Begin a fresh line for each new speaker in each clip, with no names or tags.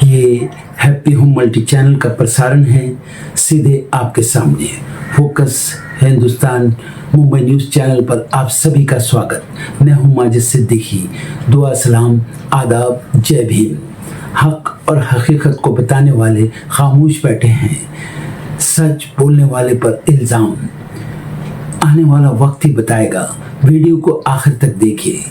ये happy home multi channel का प्रसारण है सीधे आपके सामने। Focus Hindustan Mumbai news channel पर आप सभी का स्वागत। मैं हूं माजिद सिद्दीकी। दुआ सलाम आदाब, जय भीम। हक और हकीकत को बताने वाले खामोश बैठे हैं, सच बोलने वाले पर इल्ज़ाम। आने वाला वक्त ही बताएगा। वीडियो को आखिर तक देखिए।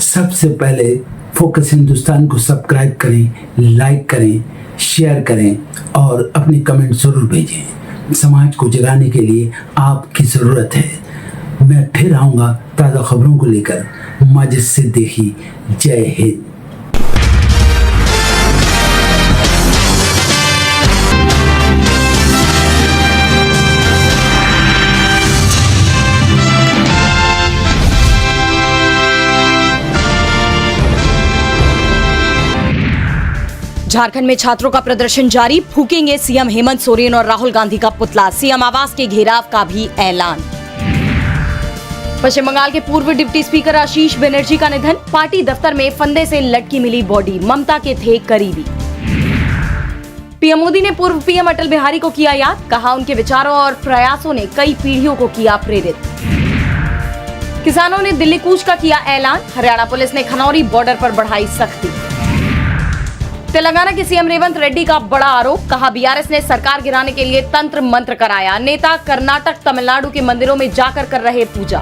सबसे पहले फोकस हिंदुस्तान को सब्सक्राइब करें, लाइक करें, शेयर करें और अपने कमेंट जरूर भेजें। समाज को जगाने के लिए आपकी ज़रूरत है। मैं फिर आऊँगा ताज़ा खबरों को लेकर। माजिद सिद्दीकी, जय हिंद।
झारखंड में छात्रों का प्रदर्शन जारी, फूकेंगे सीएम हेमंत सोरेन और राहुल गांधी का पुतला। सीएम आवास के घेराव का भी ऐलान। पश्चिम बंगाल के पूर्व डिप्टी स्पीकर आशीष बनर्जी का निधन, पार्टी दफ्तर में फंदे से लटकी मिली बॉडी, ममता के थे करीबी। पीएम मोदी ने पूर्व पीएम अटल बिहारी को किया याद, कहा उनके विचारों और प्रयासों ने कई पीढ़ियों को किया प्रेरित। किसानों ने दिल्ली कूच का किया ऐलान, हरियाणा पुलिस ने खनौरी बॉर्डर पर बढ़ाई सख्ती। तेलंगाना के सीएम रेवंत रेड्डी का बड़ा आरोप, कहा बीआरएस ने सरकार गिराने के लिए तंत्र मंत्र कराया। नेता कर्नाटक तमिलनाडु के मंदिरों में जाकर कर रहे पूजा।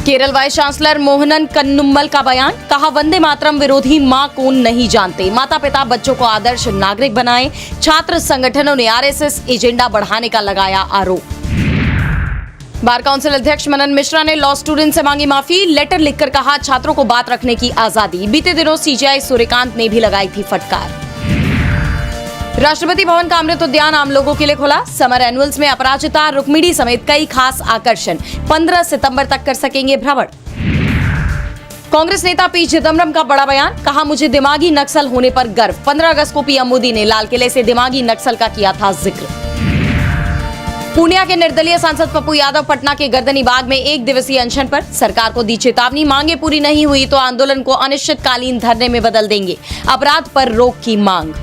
केरल वाइस चांसलर मोहनन कन्नुम्मल का बयान, कहा वंदे मातरम विरोधी मां कौन नहीं जानते, माता पिता बच्चों को आदर्श नागरिक बनाएं। छात्र संगठनों ने आरएसएस एजेंडा बढ़ाने का लगाया आरोप। बार काउंसिल अध्यक्ष मनन मिश्रा ने लॉ स्टूडेंट से मांगी माफी, लेटर लिखकर कहा छात्रों को बात रखने की आजादी। बीते दिनों सीजेआई सूर्यकांत ने भी लगाई थी फटकार। राष्ट्रपति भवन का अमृत उद्यान आम लोगों के लिए खुला, समर एनुअल्स में अपराजिता, रुक्मिणी समेत कई खास आकर्षण। 15 सितंबर तक कर सकेंगे भ्रमण। कांग्रेस नेता पी चिदम्बरम का बड़ा बयान, कहा मुझे दिमागी नक्सल होने पर गर्व। 15 अगस्त को पीएम मोदी ने लाल किले से दिमागी नक्सल का किया था जिक्र। पूर्णिया के निर्दलीय सांसद पप्पू यादव पटना के गर्दनी बाग में 1 दिवसीय अनशन पर, सरकार को दी चेतावनी, मांगे पूरी नहीं हुई तो आंदोलन को अनिश्चितकालीन धरने में बदल देंगे। अपराध पर रोक की मांग।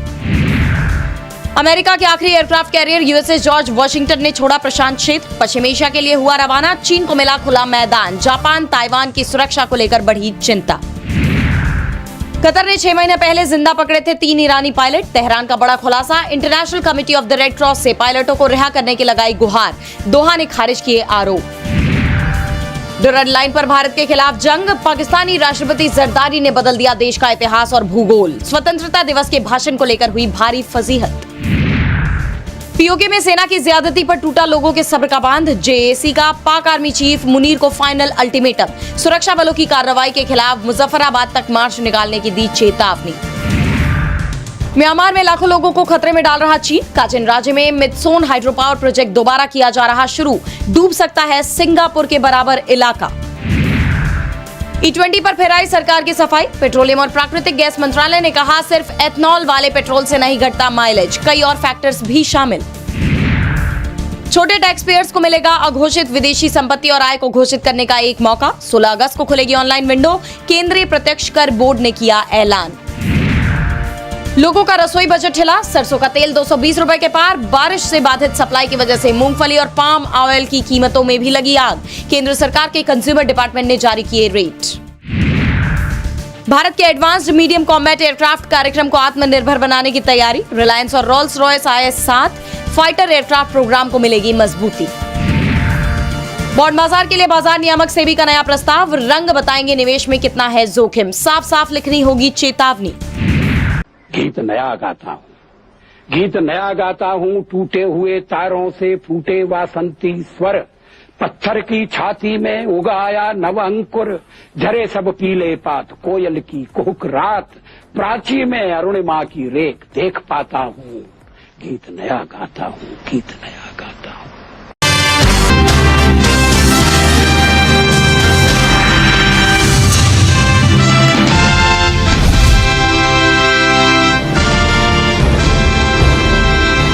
अमेरिका के आखिरी aircraft carrier USS George Washington ने छोड़ा प्रशांत क्षेत्र, पश्चिम एशिया के लिए हुआ रवाना। चीन को मिला खुला मैदान, जापान ताइवान की सुरक्षा को लेकर बढ़ी चिंता। कतर ने 6 महीने पहले जिंदा पकड़े थे 3 ईरानी पायलट, तेहरान का बड़ा खुलासा। International committee of the red cross से पायलटों को रिहा करने की लगाई गुहार, दोहा ने खारिज किए आरोप। रेड लाइन पर भारत के खिलाफ जंग, पाकिस्तानी राष्ट्रपति जरदारी ने बदल दिया देश का इतिहास और भूगोल। स्वतंत्रता दिवस के भाषण को लेकर हुई भारी फजीहत। पीओके में सेना की ज्यादती पर टूटा लोगों के सब्र का बांध, जेएसी का पाक आर्मी चीफ मुनीर को फाइनल अल्टीमेटम। सुरक्षा बलों की कार्रवाई के खिलाफ मुजफ्फराबाद तक मार्च निकालने की दी चेतावनी। म्यांमार में लाखों लोगों को खतरे में डाल रहा चीन, काचिन राज्य में मित्सोन हाइड्रो पावर प्रोजेक्ट दोबारा किया जा रहा शुरू, डूब सकता है सिंगापुर के बराबर इलाका। E20 पर फिर आई सरकार की सफाई, पेट्रोलियम और प्राकृतिक गैस मंत्रालय ने कहा सिर्फ एथनॉल वाले पेट्रोल से नहीं घटता माइलेज, कई और फैक्टर्स भी शामिल। छोटे टैक्स पेयर्स को मिलेगा अघोषित विदेशी संपत्ति और आय को घोषित करने का एक मौका। 16 अगस्त को खुलेगी ऑनलाइन विंडो, केंद्रीय प्रत्यक्ष कर बोर्ड ने किया ऐलान। लोगों का रसोई बजट हिला, सरसों का तेल 220 रुपए के पार। बारिश से बाधित सप्लाई की वजह से मूंगफली और पाम ऑयल की कीमतों में भी लगी आग, केंद्र सरकार के कंज्यूमर डिपार्टमेंट ने जारी किए रेट। भारत के एडवांस्ड मीडियम कॉम्बैट एयरक्राफ्ट कार्यक्रम को आत्मनिर्भर बनाने की तैयारी, रिलायंस और Rolls Royce IS-7 fighter aircraft programme को मिलेगी मजबूती। बॉन्ड बाजार के लिए बाजार नियामक सेबी का नया प्रस्ताव, रंग बताएंगे निवेश में कितना है जोखिम, साफ साफ लिखनी होगी चेतावनी।
गीत नया गाता हूँ, गीत नया गाता हूँ, टूटे हुए तारों से फूटे वासंती स्वर, पत्थर की छाती में उगाया नव अंकुर, झरे सब पीले पात, कोयल की कुहुक रात, प्राची में अरुणिमा की रेख देख पाता हूँ। गीत नया गाता हूँ, गीत नया गाता हूँ।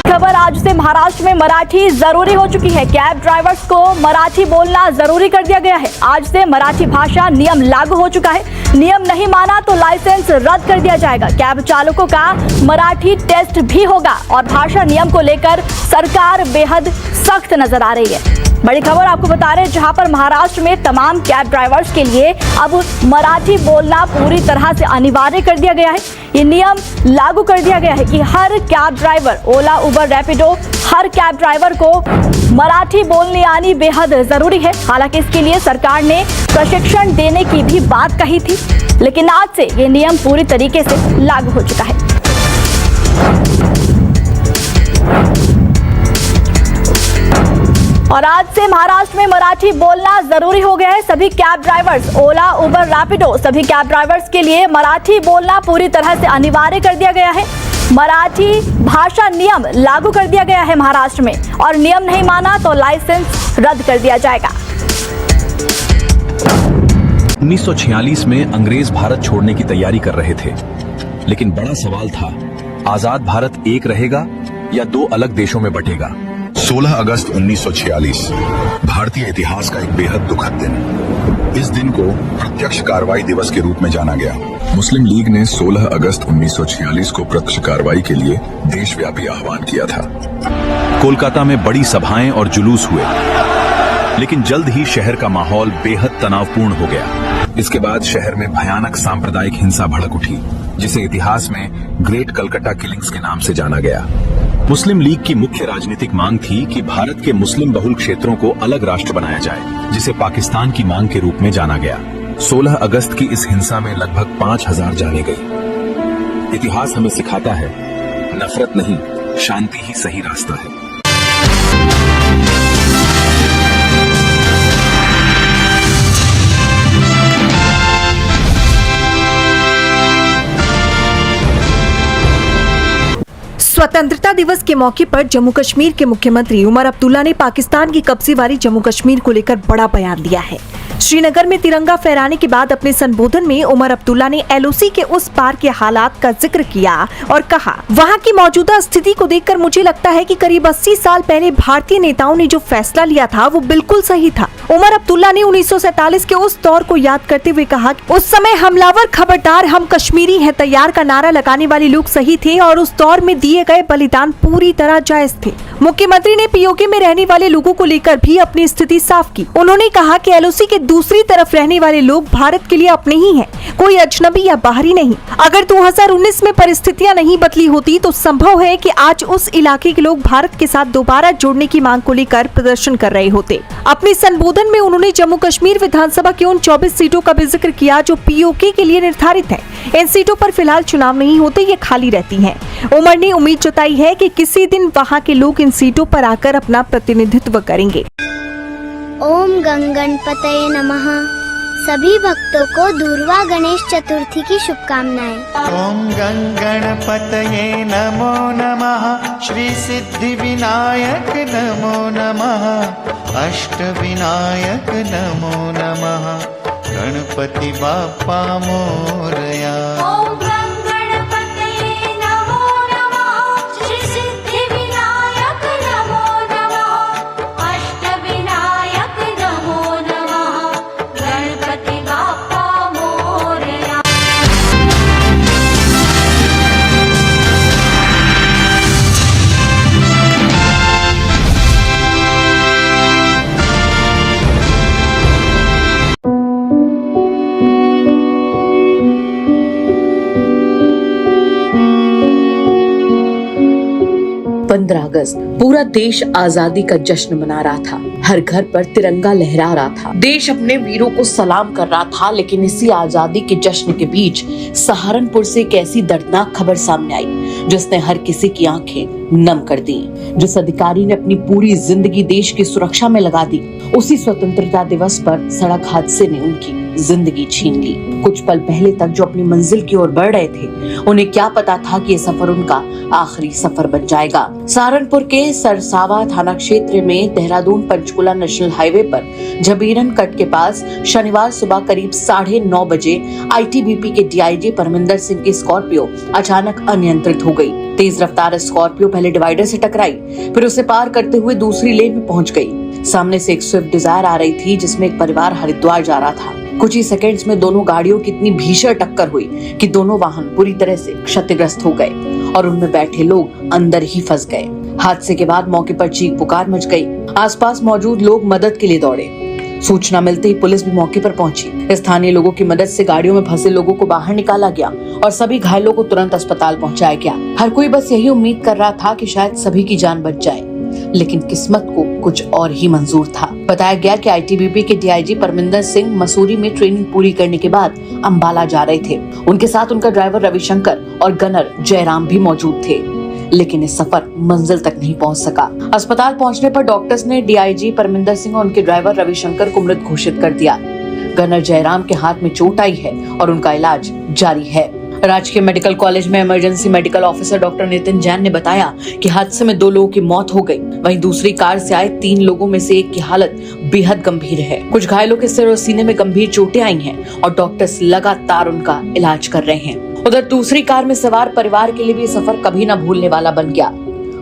खबर आज से
महाराष्ट्र में मराठी जरूरी हो चुकी है। कैब ड्राइवर्स को मराठी बोलना जरूरी कर दिया गया है। आज से मराठी भाषा नियम लागू हो चुका है। नियम नहीं माना तो लाइसेंस रद्द कर दिया जाएगा। कैब चालकों का मराठी टेस्ट भी होगा और भाषा नियम को लेकर सरकार बेहद सख्त नजर आ रही है। बड़ी खबर आपको बता रहे हैं, जहां पर महाराष्ट्र में तमाम कैब ड्राइवर्स के लिए अब मराठी बोलना पूरी तरह से अनिवार्य कर दिया गया है। ये नियम लागू कर दिया गया है कि हर कैब ड्राइवर, ओला, उबर, रैपिडो, हर कैब ड्राइवर को मराठी बोलने आनी बेहद जरूरी है। हालांकि इसके लिए सरकार ने प्रशिक्षण देने की भी बात कही थी, लेकिन आज से ये नियम पूरी तरीके से लागू हो चुका है। और आज से महाराष्ट्र में मराठी बोलना जरूरी हो गया है। सभी कैब ड्राइवर्स, ओला, उबर, रैपिडो, सभी कैब ड्राइवर्स के लिए मराठी बोलना पूरी तरह से अनिवार्य कर दिया गया है। मराठी भाषा नियम लागू कर दिया गया है महाराष्ट्र में, और नियम नहीं माना तो लाइसेंस रद्द कर दिया जाएगा।
1946 में अंग्रेज भारत छोड़ने की तैयारी कर रहे थे, लेकिन बड़ा सवाल था, आजाद भारत एक रहेगा या दो अलग देशों में बटेगा।
16 अगस्त 1946 भारतीय इतिहास का एक बेहद दुखद दिन। इस दिन को प्रत्यक्ष कार्रवाई दिवस के रूप में जाना गया। मुस्लिम लीग ने 16 अगस्त 1946 को प्रत्यक्ष कार्रवाई के लिए देशव्यापी आह्वान किया था।
कोलकाता में बड़ी सभाएं और जुलूस हुए, लेकिन जल्द ही शहर का माहौल बेहद तनावपूर्ण हो गया। इसके बाद शहर में भयानक सांप्रदायिक हिंसा भड़क उठी, जिसे इतिहास में ग्रेट कलकत्ता किलिंग्स के नाम से जाना गया। मुस्लिम लीग की मुख्य राजनीतिक मांग थी कि भारत के मुस्लिम बहुल क्षेत्रों को अलग राष्ट्र बनाया जाए, जिसे पाकिस्तान की मांग के रूप में जाना गया। 16 अगस्त की इस हिंसा में लगभग 5000 जानें गई। इतिहास हमें सिखाता है, नफरत नहीं, शांति ही सही रास्ता है।
स्वतंत्रता दिवस के मौके पर जम्मू कश्मीर के मुख्यमंत्री उमर अब्दुल्ला ने पाकिस्तान की कब्जे वाली जम्मू कश्मीर को लेकर बड़ा बयान दिया है। श्रीनगर में तिरंगा फहराने के बाद अपने संबोधन में उमर अब्दुल्ला ने एलओसी के उस पार के हालात का जिक्र किया और कहा, वहां की मौजूदा स्थिति को देखकर मुझे लगता है कि करीब 80 साल पहले भारतीय नेताओं ने जो फैसला लिया था वो बिल्कुल सही था। उमर अब्दुल्ला ने 1947 के उस दौर को याद करते हुए कहा, उस समय हमलावर खबरदार हम कश्मीरी हैं तैयार का नारा लगाने वाले लोग सही थे और उस दौर में दिए गए बलिदान पूरी तरह जायज थे। मुख्यमंत्री ने पीओके में रहने वाले लोगों को लेकर भी अपनी स्थिति साफ की। उन्होंने कहा कि एलओसी के दूसरी तरफ रहने वाले लोग भारत के लिए अपने ही हैं, कोई अजनबी या बाहरी नहीं। अगर 2019 में परिस्थितियां नहीं बदली होती तो संभव है कि आज उस इलाके के लोग भारत के साथ दोबारा जोड़ने की मांग को लेकर प्रदर्शन कर रहे होते। अपने संबोधन में उन्होंने जम्मू कश्मीर विधानसभा की उन 24 सीटों का भी जिक्र किया जो पीओके के लिए निर्धारित है। इन सीटों पर फिलहाल चुनाव नहीं होते, ये खाली रहती हैं। उमर ने उम्मीद जताई है कि किसी दिन वहां के लोग इन सीटों पर आकर अपना प्रतिनिधित्व करेंगे।
ओम गंगणपतये नमः। सभी भक्तों को दूरवा गणेश चतुर्थी की शुभकामनाएं।
ओम गंगणपतये नमो नमः। श्री सिद्धि विनायक नमो नमः। अष्ट विनायक नमो नमः। गणपति बाप्पा मोरया।
अगस्त पूरा देश आजादी का जश्न मना रहा था। हर घर पर तिरंगा लहरा रहा था। देश अपने वीरों को सलाम कर रहा था। लेकिन इसी आजादी के जश्न के बीच सहारनपुर से एक ऐसी दर्दनाक खबर सामने आई जिसने हर किसी की आंखें नम कर दी। जिस अधिकारी ने अपनी पूरी जिंदगी देश की सुरक्षा में लगा दी, उसी स्वतंत्रता दिवस पर सड़क हादसे ने उनकी जिंदगी छीन ली। कुछ पल पहले तक जो अपनी मंजिल की ओर बढ़ रहे थे, उन्हें क्या पता था कि ये सफर उनका आखिरी सफर बन जाएगा। सहारनपुर के सरसावा थाना क्षेत्र में देहरादून पंचकुला नेशनल हाईवे पर झबीरन कट के पास शनिवार सुबह करीब 9:30 बजे आईटीबीपी के डीआईजी परमिंदर सिंह की स्कॉर्पियो अचानक अनियंत्रित हो गई। तेज रफ्तार स्कॉर्पियो पहले डिवाइडर से टकराई, फिर उसे पार करते हुए दूसरी लेन में पहुंच गई। सामने से एक स्विफ्ट डिजायर आ रही थी जिसमें एक परिवार हरिद्वार जा रहा था। कुछ ही सेकंड्स में दोनों गाड़ियों की इतनी भीषण टक्कर हुई कि दोनों वाहन पूरी तरह से क्षतिग्रस्त हो गए और उनमें बैठे लोग अंदर ही फंस गए। हादसे के बाद मौके पर चीख पुकार मच गई। आसपास मौजूद लोग मदद के लिए दौड़े। सूचना मिलते ही पुलिस भी मौके पर पहुंची। स्थानीय लोगों की मदद से गाड़ियों में फंसे लोगों को बाहर निकाला गया और सभी घायलों को तुरंत अस्पताल पहुंचाया गया। हर कोई बस यही उम्मीद कर रहा था कि शायद सभी की जान बच जाए, लेकिन किस्मत को कुछ और ही मंजूर था। बताया गया कि आईटीबीपी के डीआईजी परमिंदर सिंह मसूरी में ट्रेनिंग पूरी करने के बाद अंबाला जा रहे थे। उनके साथ उनका ड्राइवर रविशंकर और गनर जयराम भी मौजूद थे, लेकिन इस सफर मंजिल तक नहीं पहुंच सका। अस्पताल पहुंचने पर डॉक्टर्स ने डीआईजी परमिंदर सिंह और उनके ड्राइवर रविशंकर को मृत घोषित कर दिया। गनर जयराम के हाथ में चोट आई है और उनका इलाज जारी है। राजकीय मेडिकल कॉलेज में emergency medical officer doctor Nitin Jain ने बताया कि हादसे में 2 लोगों की मौत हो गई। वहीं दूसरी कार से आए 3 लोगों में से एक की हालत बेहद गंभीर है। कुछ घायलों के सिर और सीने में गंभीर चोटें आई हैं और डॉक्टर्स लगातार उनका इलाज कर रहे हैं। उधर दूसरी कार में सवार परिवार के लिए भी सफर कभी न भूलने वाला बन गया।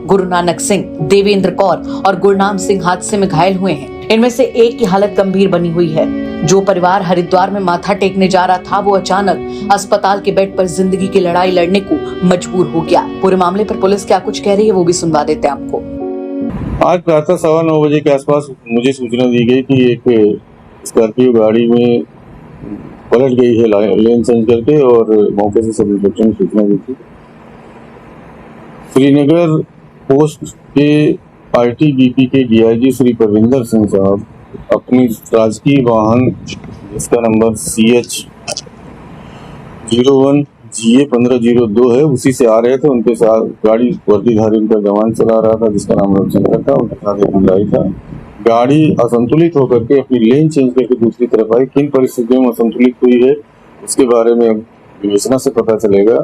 गुरु नानक सिंह, देवेंद्र कौर और गुरनाम सिंह हादसे में घायल हुए हैं। इनमें से एक की हालत गंभीर बनी हुई है। जो परिवार हरिद्वार में माथा टेकने जा रहा था, वो अचानक अस्पताल के बेड पर जिंदगी की लड़ाई लड़ने को मजबूर हो गया। पूरे मामले पर पुलिस क्या कुछ कह रही है वो भी सुनवा देते हैं आपको।
आज प्रातः 9:15 बजे के आसपास मुझे सूचना दी गई कि एक स्कॉर्पियो गाड़ी में पलट गई है लेन चेंज करके, और मौके से सब इंस्पेक्टर ने सूचना दी थी। श्रीनगर पोस्ट के आईटीबीपी के डीआईजी श्री परविंदर सिंह साहब अपनी राजकीय वाहन जिसका नंबर CH 01GA1502 है, उसी से आ रहे थे। उनके साथ गाड़ी वर्दीधारी उनका जवान चला रहा था जिसका नाम रविशंकर था। उनके साथ एक महिला था। गाड़ी असंतुलित होकर के अपनी लेन चेंज करके दूसरी तरफ आई। किन परिस्थितियों में असंतुलित हुई है उसके बारे में विवेचना से पता चलेगा।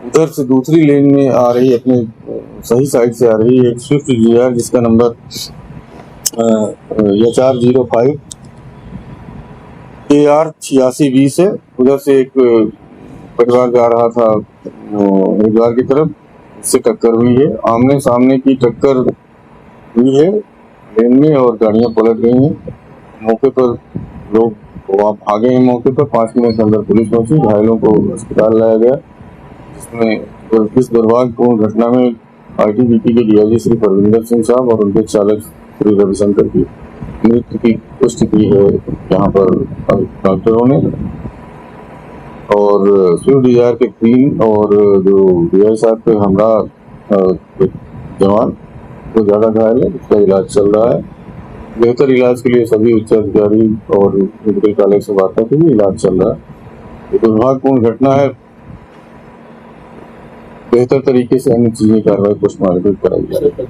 उधर से दूसरी लेन में आ रही, अपने सही साइड से आ रही एक स्विफ्ट डिजायर जिसका नंबर HR05 AR 8620 है। उधर से एक परिवार जा रहा था हरिद्वार की तरफ, उससे टक्कर हुई है। आमने सामने की टक्कर हुई है लेन में और गाड़ियां पलट गई हैं। मौके पर लोग भागे हैं। मौके पर 5 मिनट के अंदर पुलिस पहुंची। घायलों को अस्पताल लाया गया, जिसमें इस दुर्भाग्यपूर्ण घटना में आईटीबीपी के डीआईजी श्री परविंदर सिंह साहब और उनके चालक श्री रविशंकर की मृत्यु की पुष्टि की है यहाँ पर डॉक्टरों ने। और स्विफ्ट डिजायर के 3 और जो डीआई साहब के हमरा जवान वो ज्यादा घायल है, उसका इलाज चल रहा है। बेहतर इलाज के लिए सभी उच्च अधिकारी और मेडिकल कॉलेज से वार्ता की इलाज चल रहा है। ये दुर्भाग्यपूर्ण घटना है। बेहतर तरीके से अन्य चीजें कार्रवाई पोस्टमार्टम कराई जा रही है।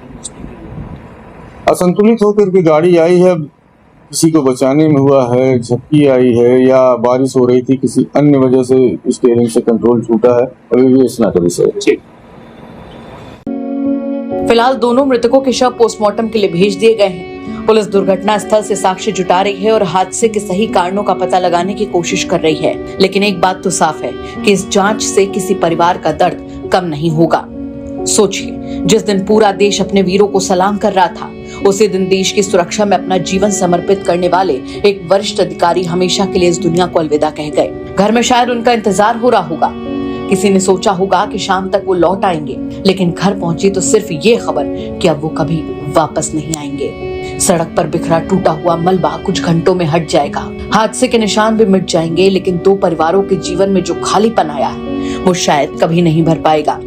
असंतुलित होकर के गाड़ी आई है, किसी को बचाने में हुआ है, झपकी आई है या बारिश हो रही थी, किसी अन्य वजह से स्टीयरिंग से कंट्रोल छूटा है, अभी भी इस नाते विषय है।
फिलहाल दोनों मृतकों के शव पोस्टमार्टम के लिए भेज दिए गए हैं। पुलिस दुर्घटना स्थल से साक्ष्य जुटा रही है और हादसे के सही कारणों का पता लगाने की कोशिश कर रही है। लेकिन एक बात तो साफ है कि इस जांच से किसी परिवार का दर्द कम नहीं होगा। सोचिए, जिस दिन पूरा देश अपने वीरों को सलाम कर रहा था, उसी दिन देश की सुरक्षा में अपना जीवन समर्पित करने वाले एक वरिष्ठ अधिकारी हमेशा के लिए इस दुनिया को अलविदा कह गए। घर में शायद उनका इंतजार हो रहा होगा। किसी ने सोचा होगा कि शाम तक वो लौट आएंगे, लेकिन घर पहुंची तो सिर्फ ये खबर कि अब वो कभी वापस नहीं आएंगे। सड़क पर बिखरा टूटा हुआ मलबा कुछ घंटों में हट जाएगा, हादसे के निशान भी मिट जाएंगे, लेकिन 2 परिवारों के जीवन में जो खालीपन आया है वो शायद कभी नहीं भर पाएगा।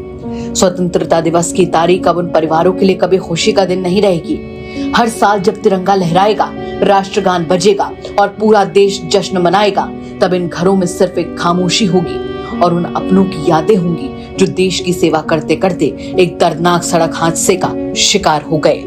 स्वतंत्रता दिवस की तारीख अब उन परिवारों के लिए कभी खुशी का दिन नहीं रहेगी। हर साल जब तिरंगा लहराएगा, राष्ट्रगान बजेगा और पूरा देश जश्न मनाएगा, तब इन घरों में सिर्फ एक खामोशी होगी और उन अपनों की यादें होंगी जो देश की सेवा करते करते एक दर्दनाक सड़क हादसे का शिकार हो गए।